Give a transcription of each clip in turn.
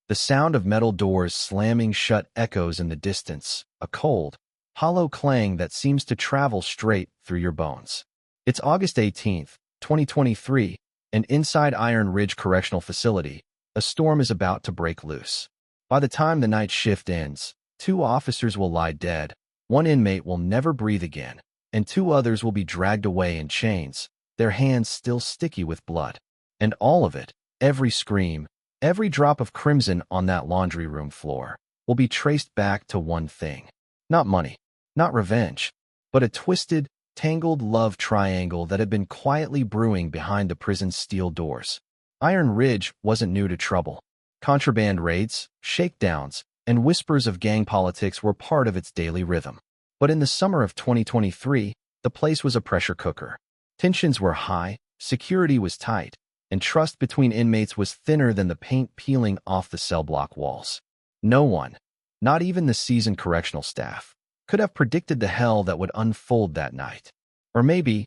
The sound of metal doors slamming shut echoes in the distance, a cold, hollow clang that seems to travel straight through your bones. It's August 18th, 2023, and inside Iron Ridge Correctional Facility, a storm is about to break loose. By the time the night shift ends, 2 officers will lie dead, 1 inmate will never breathe again, and 2 others will be dragged away in chains, their hands still sticky with blood. And all of it, every scream, every drop of crimson on that laundry room floor, will be traced back to one thing. Not money, not revenge, but a twisted, tangled love triangle that had been quietly brewing behind the prison's steel doors. Iron Ridge wasn't new to trouble. Contraband raids, shakedowns, and whispers of gang politics were part of its daily rhythm. But in the summer of 2023, the place was a pressure cooker. Tensions were high, security was tight, and trust between inmates was thinner than the paint peeling off the cell block walls. No one, not even the seasoned correctional staff, could have predicted the hell that would unfold that night. Or maybe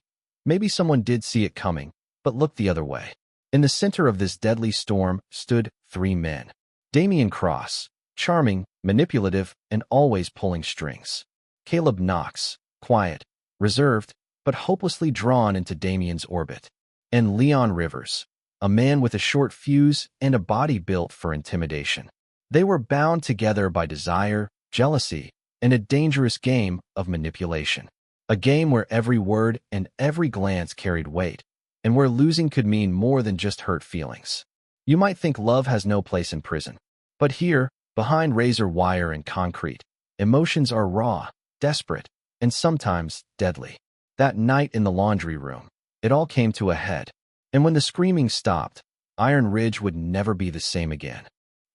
someone did see it coming, but looked the other way. In the center of this deadly storm stood 3 men. Damian Cross, charming, manipulative, and always pulling strings. Caleb Knox, quiet, reserved, but hopelessly drawn into Damian's orbit. And Leon Rivers, a man with a short fuse and a body built for intimidation. They were bound together by desire, jealousy, and a dangerous game of manipulation. A game where every word and every glance carried weight, and where losing could mean more than just hurt feelings. You might think love has no place in prison. But here, behind razor wire and concrete, emotions are raw, desperate, and sometimes deadly. That night in the laundry room, it all came to a head. And when the screaming stopped, Iron Ridge would never be the same again.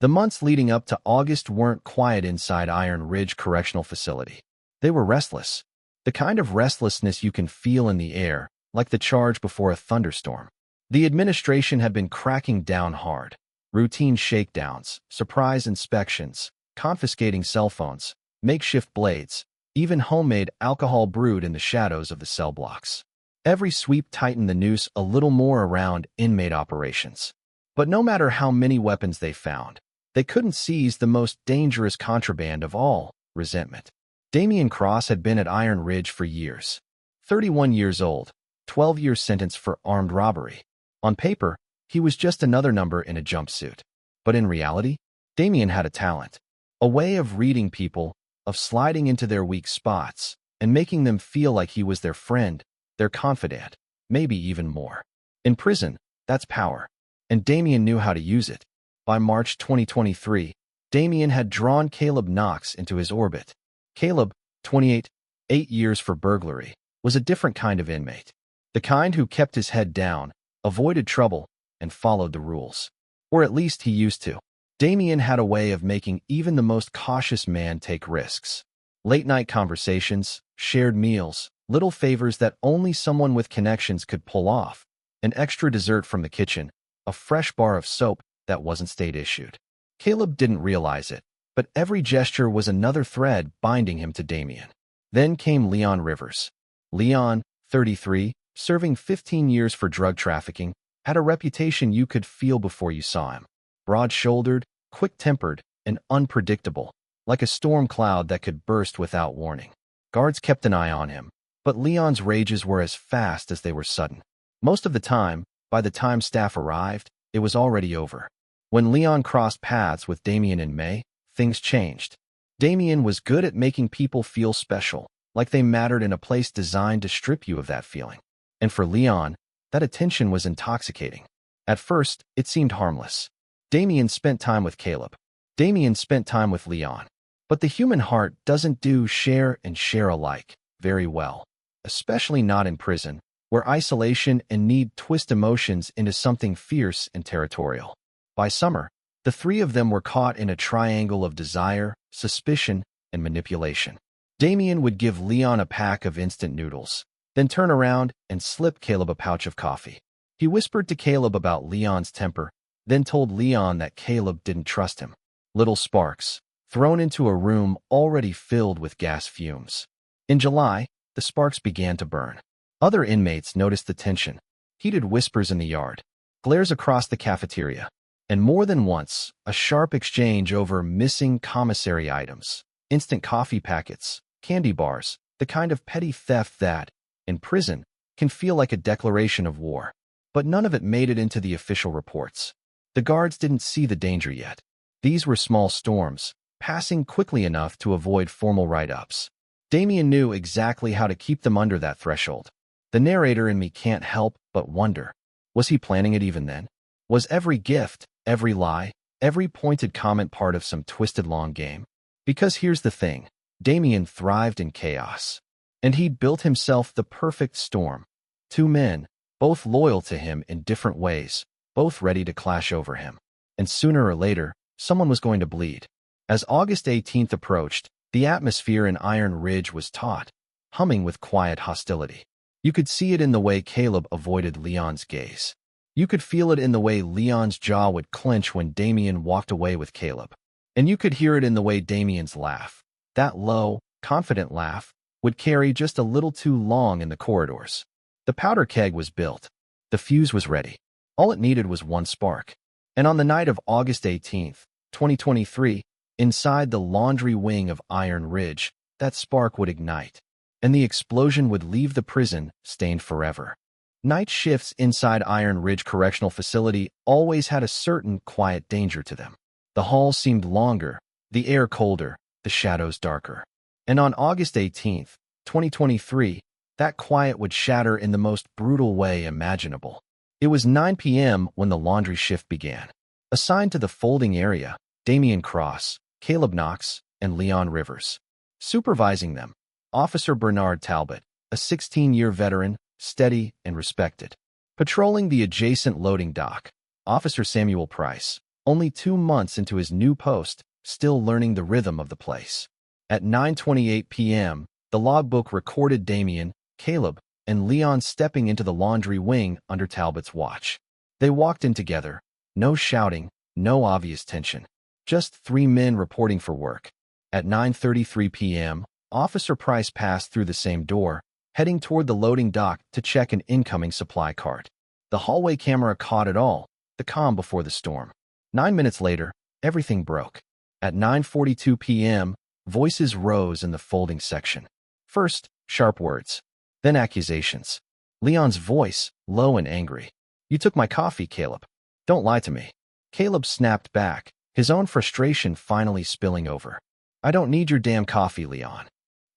The months leading up to August weren't quiet inside Iron Ridge Correctional Facility. They were restless. The kind of restlessness you can feel in the air, like the charge before a thunderstorm. The administration had been cracking down hard. Routine shakedowns, surprise inspections, confiscating cell phones, makeshift blades, even homemade alcohol brewed in the shadows of the cell blocks. Every sweep tightened the noose a little more around inmate operations. But no matter how many weapons they found, they couldn't seize the most dangerous contraband of all, resentment. Damian Cross had been at Iron Ridge for years. 31 years old, 12-year sentence for armed robbery. On paper, he was just another number in a jumpsuit. But in reality, Damian had a talent, a way of reading people, of sliding into their weak spots, and making them feel like he was their friend, their confidant, maybe even more. In prison, that's power. And Damian knew how to use it. By March 2023, Damian had drawn Caleb Knox into his orbit. Caleb, 28, 8 years for burglary, was a different kind of inmate. The kind who kept his head down, avoided trouble, and followed the rules. Or at least he used to. Damian had a way of making even the most cautious man take risks. Late-night conversations, shared meals, little favors that only someone with connections could pull off, an extra dessert from the kitchen, a fresh bar of soap that wasn't state-issued. Caleb didn't realize it, but every gesture was another thread binding him to Damian. Then came Leon Rivers. Leon, 33, serving 15 years for drug trafficking, had a reputation you could feel before you saw him. Broad-shouldered, quick-tempered, and unpredictable, like a storm cloud that could burst without warning. Guards kept an eye on him, but Leon's rages were as fast as they were sudden. Most of the time, by the time staff arrived, it was already over. When Leon crossed paths with Damian in May, things changed. Damian was good at making people feel special, like they mattered in a place designed to strip you of that feeling. And for Leon, that attention was intoxicating. At first, it seemed harmless. Damian spent time with Caleb. Damian spent time with Leon. But the human heart doesn't do share and share alike very well, especially not in prison, where isolation and need twist emotions into something fierce and territorial. By summer, the 3 of them were caught in a triangle of desire, suspicion, and manipulation. Damian would give Leon a pack of instant noodles, then turn around and slip Caleb a pouch of coffee. He whispered to Caleb about Leon's temper, then told Leon that Caleb didn't trust him. Little sparks, thrown into a room already filled with gas fumes. In July, the sparks began to burn. Other inmates noticed the tension. Heated whispers in the yard, glares across the cafeteria, And more than once, a sharp exchange over missing commissary items, instant coffee packets, candy bars, the kind of petty theft that, in prison, can feel like a declaration of war. But none of it made it into the official reports. The guards didn't see the danger yet. These were small storms, passing quickly enough to avoid formal write-ups. Damien knew exactly how to keep them under that threshold. The narrator in me can't help but wonder, was he planning it even then? Was every gift, every lie, every pointed comment part of some twisted long game? Because here's the thing, Damien thrived in chaos. And he'd built himself the perfect storm. Two men, both loyal to him in different ways, both ready to clash over him. And sooner or later, someone was going to bleed. As August 18th approached, the atmosphere in Iron Ridge was taut, humming with quiet hostility. You could see it in the way Caleb avoided Leon's gaze. You could feel it in the way Leon's jaw would clench when Damien walked away with Caleb. And you could hear it in the way Damien's laugh, that low, confident laugh, would carry just a little too long in the corridors. The powder keg was built. The fuse was ready. All it needed was one spark. And on the night of August 18th, 2023, inside the laundry wing of Iron Ridge, that spark would ignite. And the explosion would leave the prison stained forever. Night shifts inside Iron Ridge Correctional Facility always had a certain quiet danger to them. The halls seemed longer, the air colder, the shadows darker. And on August 18th, 2023, that quiet would shatter in the most brutal way imaginable. It was 9 p.m. when the laundry shift began. Assigned to the folding area, Damien Cross, Caleb Knox, and Leon Rivers. Supervising them, Officer Bernard Talbot, a 16-year veteran, steady and respected. Patrolling the adjacent loading dock, Officer Samuel Price, only 2 months into his new post, still learning the rhythm of the place. At 9:28 p.m., the logbook recorded Damien, Caleb, and Leon stepping into the laundry wing under Talbot's watch. They walked in together, no shouting, no obvious tension. Just 3 men reporting for work. At 9:33 p.m., Officer Price passed through the same door, heading toward the loading dock to check an incoming supply cart. The hallway camera caught it all, the calm before the storm. 9 minutes later, everything broke. At 9:42 p.m., voices rose in the folding section. First, sharp words. Then accusations. Leon's voice, low and angry. "You took my coffee, Caleb. Don't lie to me." Caleb snapped back, his own frustration finally spilling over. "I don't need your damn coffee, Leon."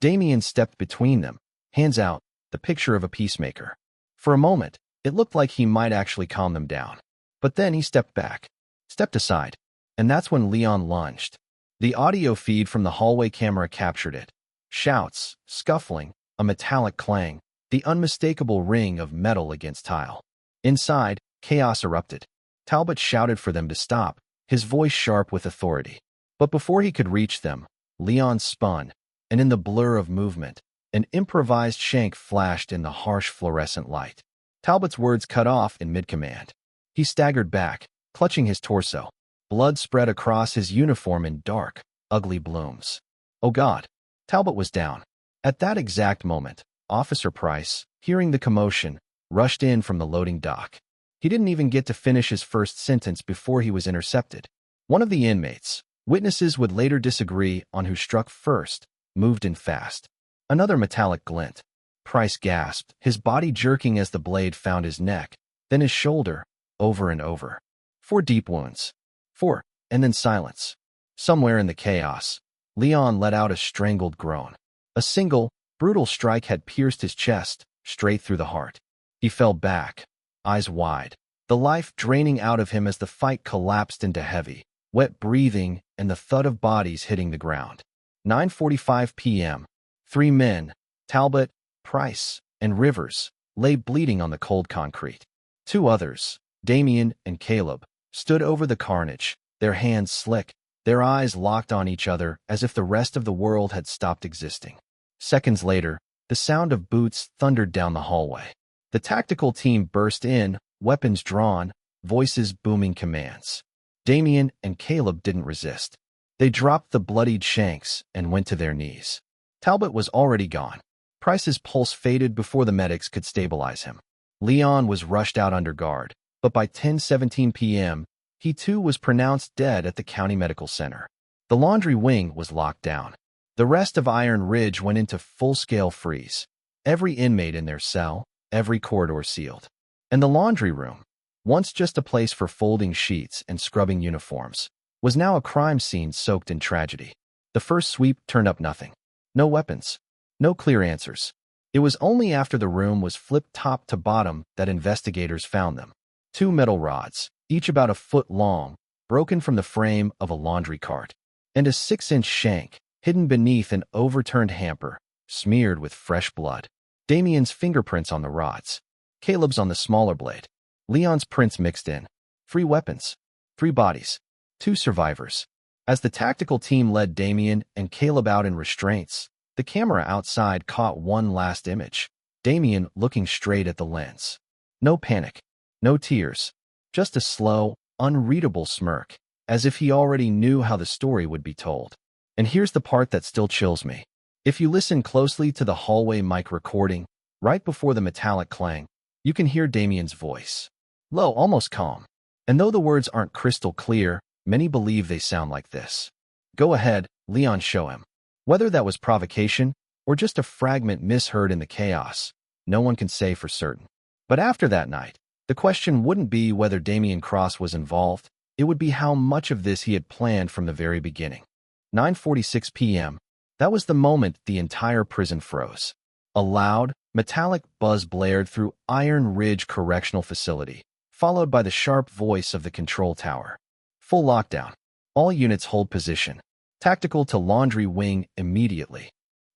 Damien stepped between them, hands out, the picture of a peacemaker. For a moment, it looked like he might actually calm them down. But then he stepped back, stepped aside, and that's when Leon lunged. The audio feed from the hallway camera captured it. Shouts, scuffling, a metallic clang, the unmistakable ring of metal against tile. Inside, chaos erupted. Talbot shouted for them to stop, his voice sharp with authority. But before he could reach them, Leon spun, and in the blur of movement, an improvised shank flashed in the harsh fluorescent light. Talbot's words cut off in mid-command. He staggered back, clutching his torso. Blood spread across his uniform in dark, ugly blooms. Oh God! Talbot was down. At that exact moment, Officer Price, hearing the commotion, rushed in from the loading dock. He didn't even get to finish his first sentence before he was intercepted. One of the inmates, witnesses would later disagree on who struck first, moved in fast. Another metallic glint. Price gasped, his body jerking as the blade found his neck, then his shoulder, over and over. 4 deep wounds. 4, and then silence. Somewhere in the chaos, Leon let out a strangled groan. A single, brutal strike had pierced his chest, straight through the heart. He fell back, eyes wide, the life draining out of him as the fight collapsed into heavy, wet breathing and the thud of bodies hitting the ground. 9:45 p.m. 3 men, Talbot, Price, and Rivers, lay bleeding on the cold concrete. 2 others, Damien and Caleb, stood over the carnage, their hands slick, their eyes locked on each other as if the rest of the world had stopped existing. Seconds later, the sound of boots thundered down the hallway. The tactical team burst in, weapons drawn, voices booming commands. Damien and Caleb didn't resist. They dropped the bloodied shanks and went to their knees. Talbot was already gone. Price's pulse faded before the medics could stabilize him. Leon was rushed out under guard, but by 10:17 p.m., He too was pronounced dead at the county medical center. The laundry wing was locked down. The rest of Iron Ridge went into full-scale freeze. Every inmate in their cell, every corridor sealed. And the laundry room, once just a place for folding sheets and scrubbing uniforms, was now a crime scene soaked in tragedy. The first sweep turned up nothing. No weapons. No clear answers. It was only after the room was flipped top to bottom that investigators found them. 2 metal rods, each about a foot long, broken from the frame of a laundry cart, and a 6-inch shank, hidden beneath an overturned hamper, smeared with fresh blood. Damien's fingerprints on the rods. Caleb's on the smaller blade. Leon's prints mixed in. 3 weapons. 3 bodies. 2 survivors. As the tactical team led Damien and Caleb out in restraints, the camera outside caught one last image. Damien looking straight at the lens. No panic. No tears. Just a slow, unreadable smirk, as if he already knew how the story would be told. And here's the part that still chills me. If you listen closely to the hallway mic recording, right before the metallic clang, you can hear Damien's voice. Low, almost calm. And though the words aren't crystal clear, many believe they sound like this. Go ahead, Leon, show him. Whether that was provocation or just a fragment misheard in the chaos, no one can say for certain. But after that night, the question wouldn't be whether Damien Cross was involved, it would be how much of this he had planned from the very beginning. 9:46 p.m. That was the moment the entire prison froze. A loud, metallic buzz blared through Iron Ridge Correctional Facility, followed by the sharp voice of the control tower. Full lockdown. All units hold position. Tactical to laundry wing immediately.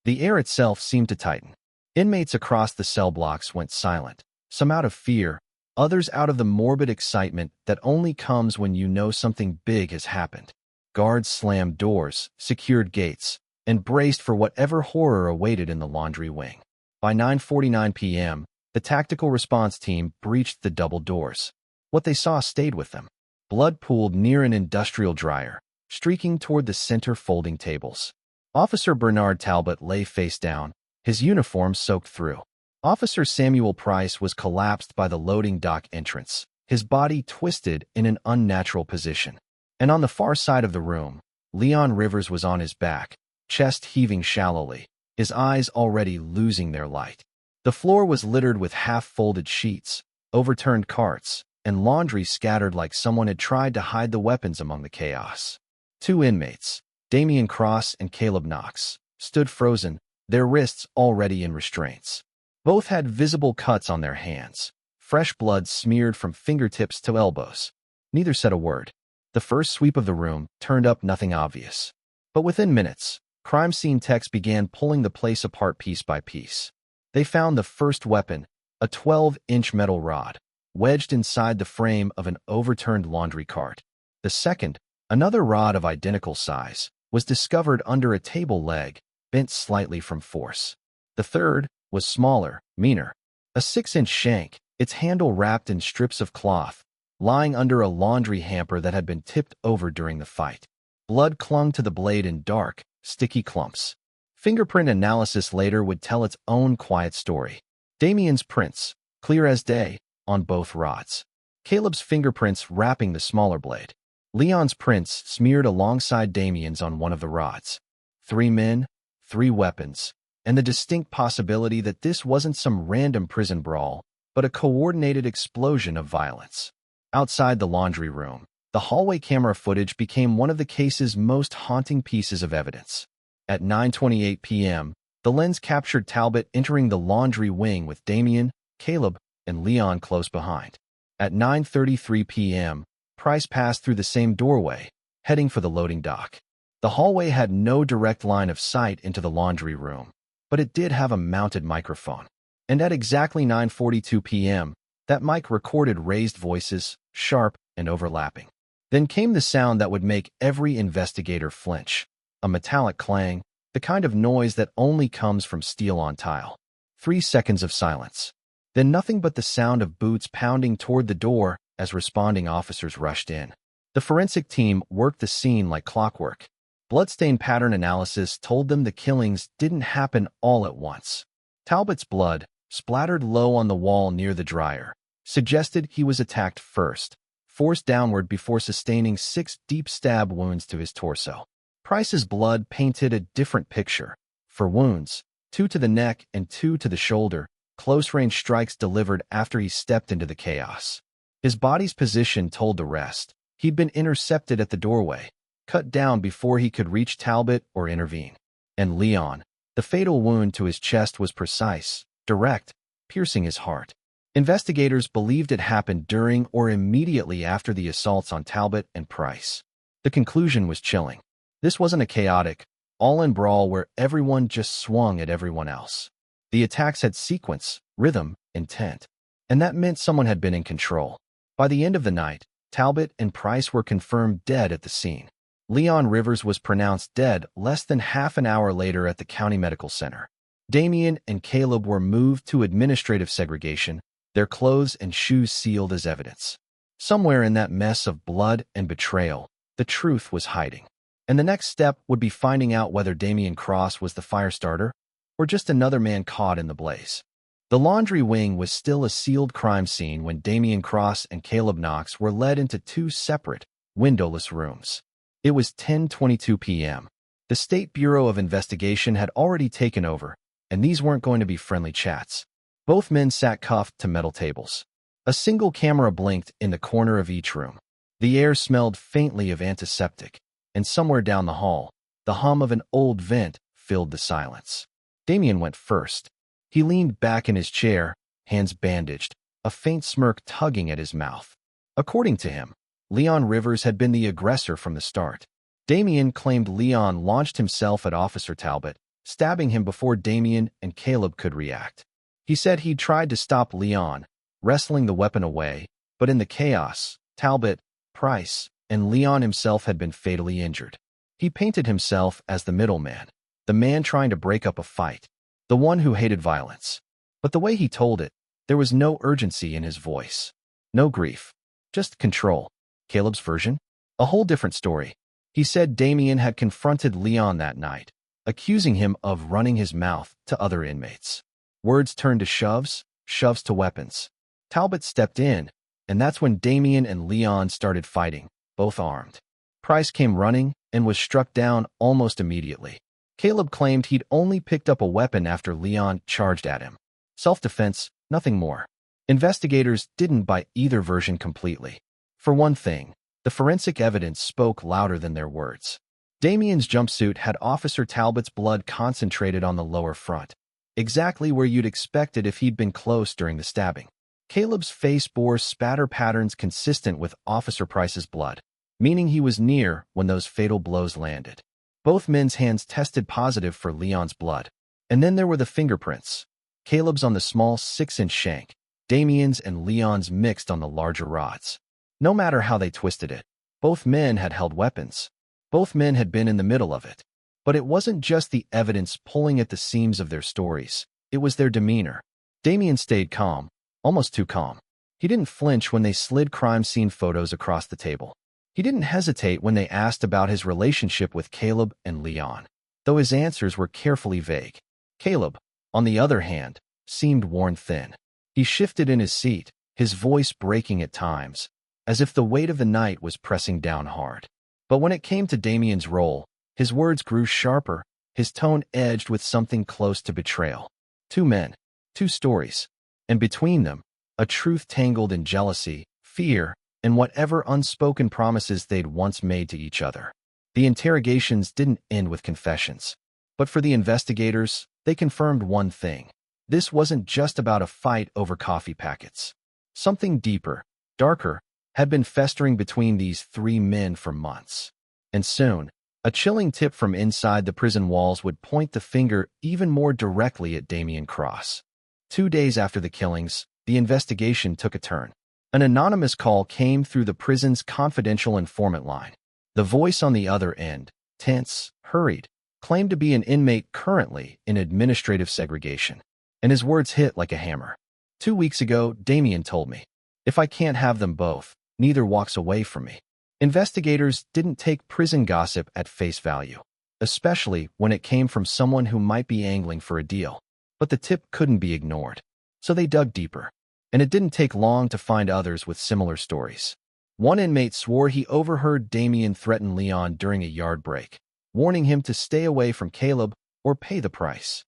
The air itself seemed to tighten. Inmates across the cell blocks went silent, some out of fear, others out of the morbid excitement that only comes when you know something big has happened. Guards slammed doors, secured gates, and braced for whatever horror awaited in the laundry wing. By 9:49 p.m., the tactical response team breached the double doors. What they saw stayed with them. Blood pooled near an industrial dryer, streaking toward the center folding tables. Officer Bernard Talbot lay face down, his uniform soaked through. Officer Samuel Price was collapsed by the loading dock entrance, his body twisted in an unnatural position. And on the far side of the room, Leon Rivers was on his back, chest heaving shallowly, his eyes already losing their light. The floor was littered with half-folded sheets, overturned carts, and laundry scattered like someone had tried to hide the weapons among the chaos. 2 inmates, Damien Cross and Caleb Knox, stood frozen, their wrists already in restraints. Both had visible cuts on their hands, fresh blood smeared from fingertips to elbows. Neither said a word. The first sweep of the room turned up nothing obvious. But within minutes, crime scene techs began pulling the place apart piece by piece. They found the first weapon, a 12-inch metal rod, wedged inside the frame of an overturned laundry cart. The second, another rod of identical size, was discovered under a table leg, bent slightly from force. The third was smaller, meaner. A 6-inch shank, its handle wrapped in strips of cloth, lying under a laundry hamper that had been tipped over during the fight. Blood clung to the blade in dark, sticky clumps. Fingerprint analysis later would tell its own quiet story. Damien's prints, clear as day, on both rods. Caleb's fingerprints wrapping the smaller blade. Leon's prints smeared alongside Damien's on one of the rods. 3 men, 3 weapons, and the distinct possibility that this wasn't some random prison brawl, but a coordinated explosion of violence. Outside the laundry room, the hallway camera footage became one of the case's most haunting pieces of evidence. At 9:28 p.m., the lens captured Talbot entering the laundry wing with Damien, Caleb, and Leon close behind. At 9:33 p.m., Price passed through the same doorway, heading for the loading dock. The hallway had no direct line of sight into the laundry room, but it did have a mounted microphone. And at exactly 9:42 p.m., that mic recorded raised voices, sharp and overlapping. Then came the sound that would make every investigator flinch. A metallic clang, the kind of noise that only comes from steel on tile. 3 seconds of silence. Then nothing but the sound of boots pounding toward the door as responding officers rushed in. The forensic team worked the scene like clockwork. Bloodstain pattern analysis told them the killings didn't happen all at once. Talbot's blood, splattered low on the wall near the dryer, suggested he was attacked first, forced downward before sustaining 6 deep stab wounds to his torso. Price's blood painted a different picture. For wounds, 2 to the neck and 2 to the shoulder, close-range strikes delivered after he stepped into the chaos. His body's position told the rest. He'd been intercepted at the doorway, cut down before he could reach Talbot or intervene. And Leon, the fatal wound to his chest was precise, direct, piercing his heart. Investigators believed it happened during or immediately after the assaults on Talbot and Price. The conclusion was chilling. This wasn't a chaotic, all-in brawl where everyone just swung at everyone else. The attacks had sequence, rhythm, intent. And that meant someone had been in control. By the end of the night, Talbot and Price were confirmed dead at the scene. Leon Rivers was pronounced dead less than half an hour later at the county medical center. Damien and Caleb were moved to administrative segregation, their clothes and shoes sealed as evidence. Somewhere in that mess of blood and betrayal, the truth was hiding. And the next step would be finding out whether Damien Cross was the fire starter or just another man caught in the blaze. The laundry wing was still a sealed crime scene when Damien Cross and Caleb Knox were led into 2 separate, windowless rooms. It was 10:22 p.m. The State Bureau of Investigation had already taken over, and these weren't going to be friendly chats. Both men sat cuffed to metal tables. A single camera blinked in the corner of each room. The air smelled faintly of antiseptic, and somewhere down the hall, the hum of an old vent filled the silence. Damien went first. He leaned back in his chair, hands bandaged, a faint smirk tugging at his mouth. According to him, Leon Rivers had been the aggressor from the start. Damien claimed Leon launched himself at Officer Talbot, stabbing him before Damien and Caleb could react. He said he'd tried to stop Leon, wrestling the weapon away, but in the chaos, Talbot, Price, and Leon himself had been fatally injured. He painted himself as the middleman, the man trying to break up a fight, the one who hated violence. But the way he told it, there was no urgency in his voice. No grief. Just control. Caleb's version? A whole different story. He said Damien had confronted Leon that night, accusing him of running his mouth to other inmates. Words turned to shoves, shoves to weapons. Talbot stepped in, and that's when Damien and Leon started fighting, both armed. Price came running and was struck down almost immediately. Caleb claimed he'd only picked up a weapon after Leon charged at him. Self-defense, nothing more. Investigators didn't buy either version completely. For one thing, the forensic evidence spoke louder than their words. Damien's jumpsuit had Officer Talbot's blood concentrated on the lower front, exactly where you'd expect it if he'd been close during the stabbing. Caleb's face bore spatter patterns consistent with Officer Price's blood, meaning he was near when those fatal blows landed. Both men's hands tested positive for Leon's blood. And then there were the fingerprints. Caleb's on the small 6-inch shank, Damien's and Leon's mixed on the larger rods. No matter how they twisted it, both men had held weapons. Both men had been in the middle of it. But it wasn't just the evidence pulling at the seams of their stories. It was their demeanor. Damien stayed calm, almost too calm. He didn't flinch when they slid crime scene photos across the table. He didn't hesitate when they asked about his relationship with Caleb and Leon, though his answers were carefully vague. Caleb, on the other hand, seemed worn thin. He shifted in his seat, his voice breaking at times, as if the weight of the night was pressing down hard. But when it came to Damien's role, his words grew sharper, his tone edged with something close to betrayal. 2 men, 2 stories, and between them, a truth tangled in jealousy, fear, and whatever unspoken promises they'd once made to each other. The interrogations didn't end with confessions. But for the investigators, they confirmed one thing. This wasn't just about a fight over coffee packets. Something deeper, darker, had been festering between these 3 men for months. And soon, a chilling tip from inside the prison walls would point the finger even more directly at Damien Cross. 2 days after the killings, the investigation took a turn. An anonymous call came through the prison's confidential informant line. The voice on the other end, tense, hurried, claimed to be an inmate currently in administrative segregation. And his words hit like a hammer. 2 weeks ago, Damien told me, if I can't have them both, neither walks away from me. Investigators didn't take prison gossip at face value, especially when it came from someone who might be angling for a deal. But the tip couldn't be ignored. So they dug deeper. And it didn't take long to find others with similar stories. One inmate swore he overheard Damien threaten Leon during a yard break, warning him to stay away from Caleb or pay the price.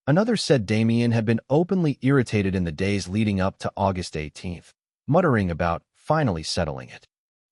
Another said Damien had been openly irritated in the days leading up to August 18th, muttering about finally settling it.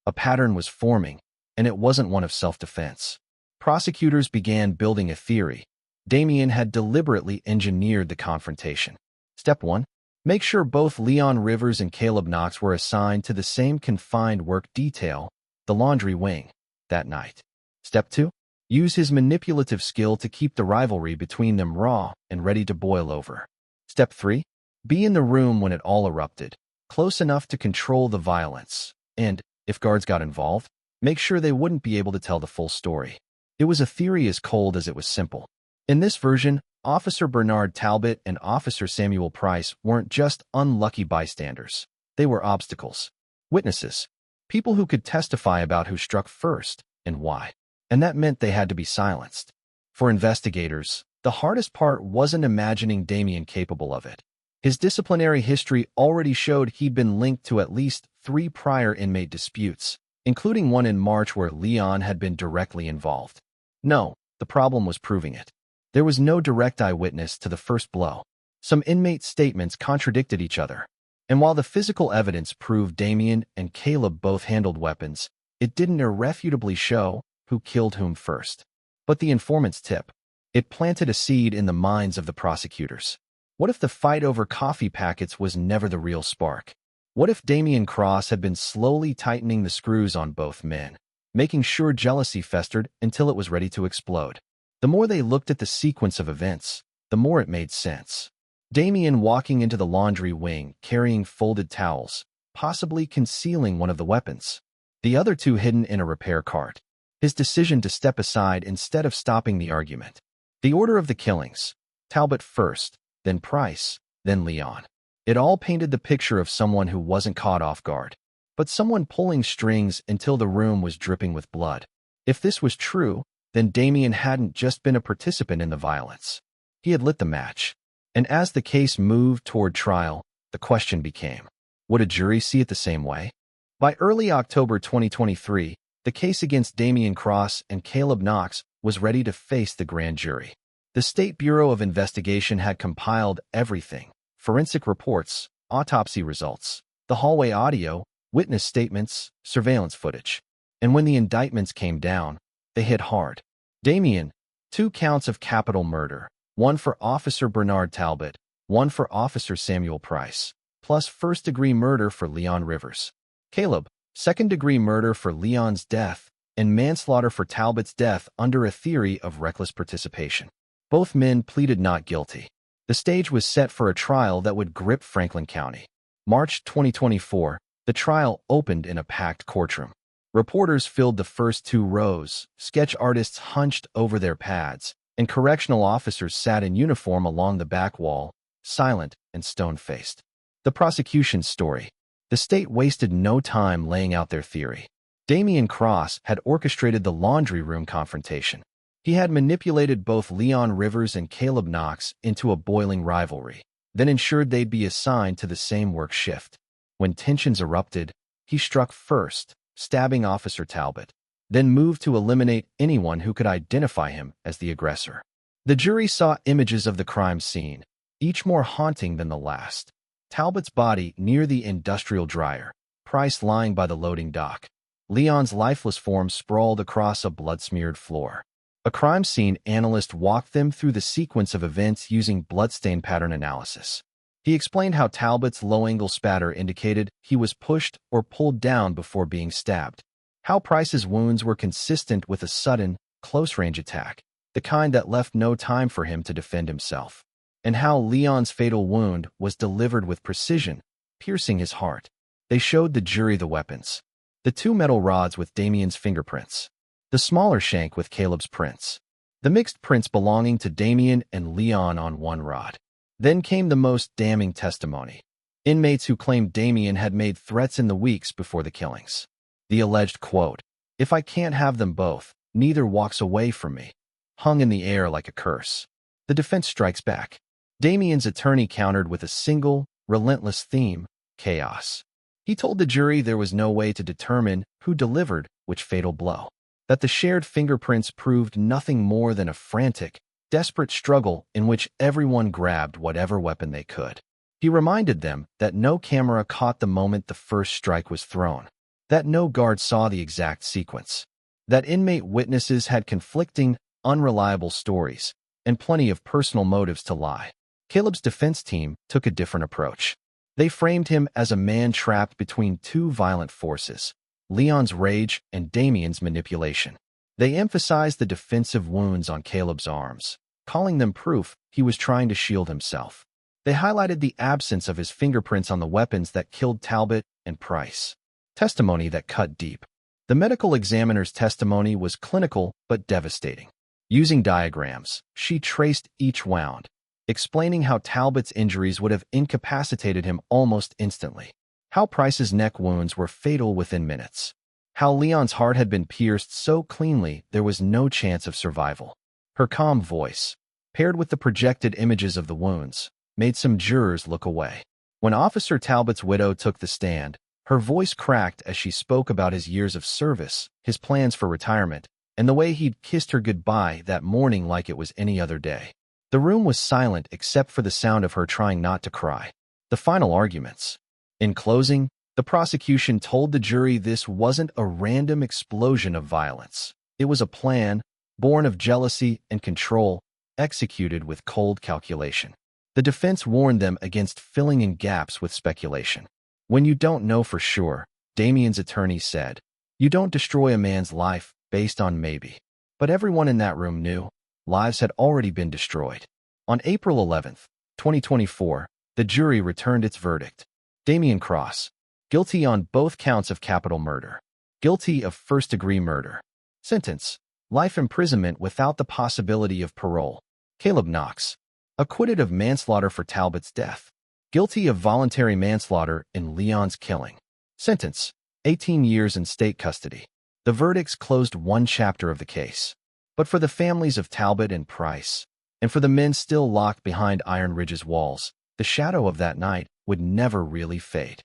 A pattern was forming, and it wasn't one of self-defense. Prosecutors began building a theory. Damien had deliberately engineered the confrontation. Step 1. Make sure both Leon Rivers and Caleb Knox were assigned to the same confined work detail, the laundry wing, that night. Step 2. Use his manipulative skill to keep the rivalry between them raw and ready to boil over. Step 3. Be in the room when it all erupted, close enough to control the violence, and, if guards got involved, make sure they wouldn't be able to tell the full story. It was a theory as cold as it was simple. In this version, Officer Bernard Talbot and Officer Samuel Price weren't just unlucky bystanders. They were obstacles. Witnesses. People who could testify about who struck first and why. And that meant they had to be silenced. For investigators, the hardest part wasn't imagining Damien capable of it. His disciplinary history already showed he'd been linked to at least 3 prior inmate disputes, including one in March where Leon had been directly involved. No, the problem was proving it. There was no direct eyewitness to the first blow. Some inmate statements contradicted each other. And while the physical evidence proved Damien and Caleb both handled weapons, it didn't irrefutably show who killed whom first. But the informant's tip. It planted a seed in the minds of the prosecutors. What if the fight over coffee packets was never the real spark? What if Damien Cross had been slowly tightening the screws on both men, making sure jealousy festered until it was ready to explode? The more they looked at the sequence of events, the more it made sense. Damien walking into the laundry wing carrying folded towels, possibly concealing one of the weapons. The other 2 hidden in a repair cart. His decision to step aside instead of stopping the argument. The order of the killings. Talbot first, then Price, then Leon. It all painted the picture of someone who wasn't caught off guard, but someone pulling strings until the room was dripping with blood. If this was true, then Damien hadn't just been a participant in the violence. He had lit the match. And as the case moved toward trial, the question became, would a jury see it the same way? By early October 2023, the case against Damien Cross and Caleb Knox was ready to face the grand jury. The State Bureau of Investigation had compiled everything: forensic reports, autopsy results, the hallway audio, witness statements, surveillance footage. And when the indictments came down, they hit hard. Damien, 2 counts of capital murder, 1 for Officer Bernard Talbot, 1 for Officer Samuel Price, plus first-degree murder for Leon Rivers. Caleb, second-degree murder for Leon's death, and manslaughter for Talbot's death under a theory of reckless participation. Both men pleaded not guilty. The stage was set for a trial that would grip Franklin County. March 2024, the trial opened in a packed courtroom. Reporters filled the first 2 rows, sketch artists hunched over their pads, and correctional officers sat in uniform along the back wall, silent and stone-faced. The prosecution's story. The state wasted no time laying out their theory. Damien Cross had orchestrated the laundry room confrontation. He had manipulated both Leon Rivers and Caleb Knox into a boiling rivalry, then ensured they'd be assigned to the same work shift. When tensions erupted, he struck first, stabbing Officer Talbot, then moved to eliminate anyone who could identify him as the aggressor. The jury saw images of the crime scene, each more haunting than the last. Talbot's body near the industrial dryer, Price lying by the loading dock. Leon's lifeless form sprawled across a blood-smeared floor. A crime scene analyst walked them through the sequence of events using bloodstain pattern analysis. He explained how Talbot's low-angle spatter indicated he was pushed or pulled down before being stabbed, how Price's wounds were consistent with a sudden, close-range attack, the kind that left no time for him to defend himself, and how Leon's fatal wound was delivered with precision, piercing his heart. They showed the jury the weapons. The 2 metal rods with Damien's fingerprints. The smaller shank with Caleb's prints. The mixed prints belonging to Damien and Leon on one rod. Then came the most damning testimony. Inmates who claimed Damien had made threats in the weeks before the killings. The alleged quote, "If I can't have them both, neither walks away from me," hung in the air like a curse. The defense strikes back. Damien's attorney countered with a single, relentless theme: chaos. He told the jury there was no way to determine who delivered which fatal blow, that the shared fingerprints proved nothing more than a frantic, desperate struggle in which everyone grabbed whatever weapon they could. He reminded them that no camera caught the moment the first strike was thrown, that no guard saw the exact sequence, that inmate witnesses had conflicting, unreliable stories, and plenty of personal motives to lie. Caleb's defense team took a different approach. They framed him as a man trapped between two violent forces, Leon's rage and Damien's manipulation. They emphasized the defensive wounds on Caleb's arms, calling them proof he was trying to shield himself. They highlighted the absence of his fingerprints on the weapons that killed Talbot and Price. Testimony that cut deep. The medical examiner's testimony was clinical but devastating. Using diagrams, she traced each wound, explaining how Talbot's injuries would have incapacitated him almost instantly, how Price's neck wounds were fatal within minutes, how Leon's heart had been pierced so cleanly there was no chance of survival. Her calm voice, paired with the projected images of the wounds, made some jurors look away. When Officer Talbot's widow took the stand, her voice cracked as she spoke about his years of service, his plans for retirement, and the way he'd kissed her goodbye that morning like it was any other day. The room was silent except for the sound of her trying not to cry. The final arguments. In closing, the prosecution told the jury this wasn't a random explosion of violence. It was a plan, born of jealousy and control, executed with cold calculation. The defense warned them against filling in gaps with speculation. When you don't know for sure, Damien's attorney said, you don't destroy a man's life based on maybe. But everyone in that room knew. Lives had already been destroyed. On April 11, 2024, the jury returned its verdict. Damien Cross, guilty on both counts of capital murder. Guilty of first-degree murder. Sentence, life imprisonment without the possibility of parole. Caleb Knox, acquitted of manslaughter for Talbot's death. Guilty of voluntary manslaughter in Leon's killing. Sentence, 18 years in state custody. The verdicts closed one chapter of the case. But for the families of Talbot and Price, and for the men still locked behind Iron Ridge's walls, the shadow of that night would never really fade.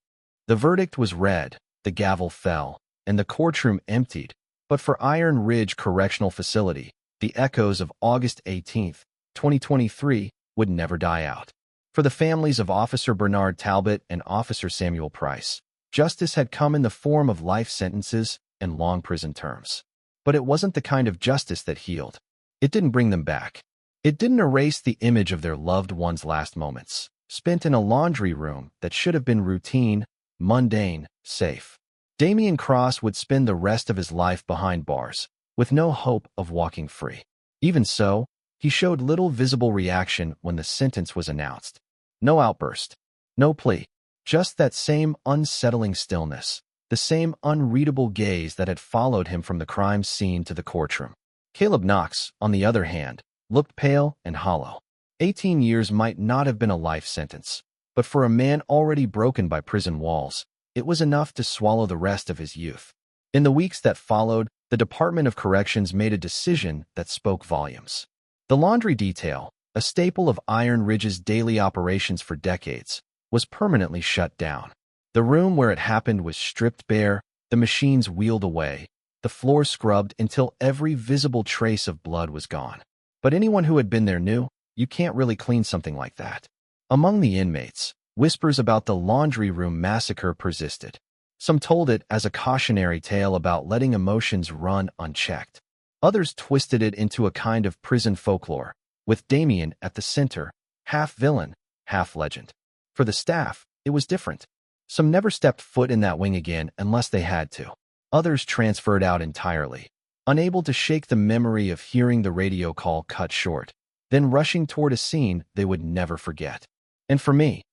The verdict was read, the gavel fell, and the courtroom emptied, but for Iron Ridge Correctional Facility, the echoes of August 18, 2023, would never die out. For the families of Officer Bernard Talbot and Officer Samuel Price, justice had come in the form of life sentences and long prison terms. But it wasn't the kind of justice that healed. It didn't bring them back. It didn't erase the image of their loved ones' last moments, spent in a laundry room that should have been routine, mundane, safe. Damien Cross would spend the rest of his life behind bars, with no hope of walking free. Even so, he showed little visible reaction when the sentence was announced. No outburst, no plea, just that same unsettling stillness, the same unreadable gaze that had followed him from the crime scene to the courtroom. Caleb Knox, on the other hand, looked pale and hollow. 18 years might not have been a life sentence, but for a man already broken by prison walls, it was enough to swallow the rest of his youth. In the weeks that followed, the Department of Corrections made a decision that spoke volumes. The laundry detail, a staple of Iron Ridge's daily operations for decades, was permanently shut down. The room where it happened was stripped bare, the machines wheeled away, the floor scrubbed until every visible trace of blood was gone. But anyone who had been there knew, you can't really clean something like that. Among the inmates, whispers about the laundry room massacre persisted. Some told it as a cautionary tale about letting emotions run unchecked. Others twisted it into a kind of prison folklore, with Damien at the center, half villain, half legend. For the staff, it was different. Some never stepped foot in that wing again unless they had to. Others transferred out entirely, unable to shake the memory of hearing the radio call cut short, then rushing toward a scene they would never forget. And for me,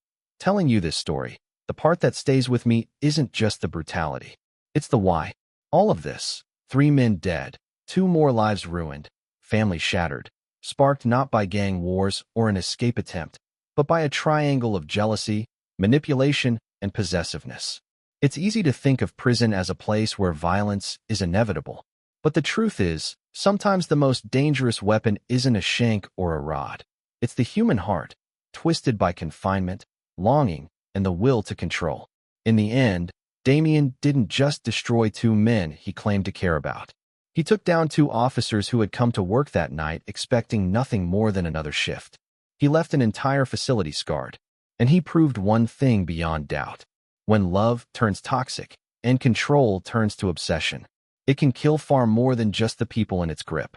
telling you this story, the part that stays with me isn't just the brutality. It's the why. All of this, 3 men dead, 2 more lives ruined, family shattered, sparked not by gang wars or an escape attempt, but by a triangle of jealousy, manipulation, and possessiveness. It's easy to think of prison as a place where violence is inevitable. But the truth is, sometimes the most dangerous weapon isn't a shank or a rod. It's the human heart, twisted by confinement, longing, and the will to control. In the end, Damien didn't just destroy two men he claimed to care about. He took down two officers who had come to work that night expecting nothing more than another shift. He left an entire facility scarred. And he proved one thing beyond doubt. When love turns toxic and control turns to obsession, it can kill far more than just the people in its grip.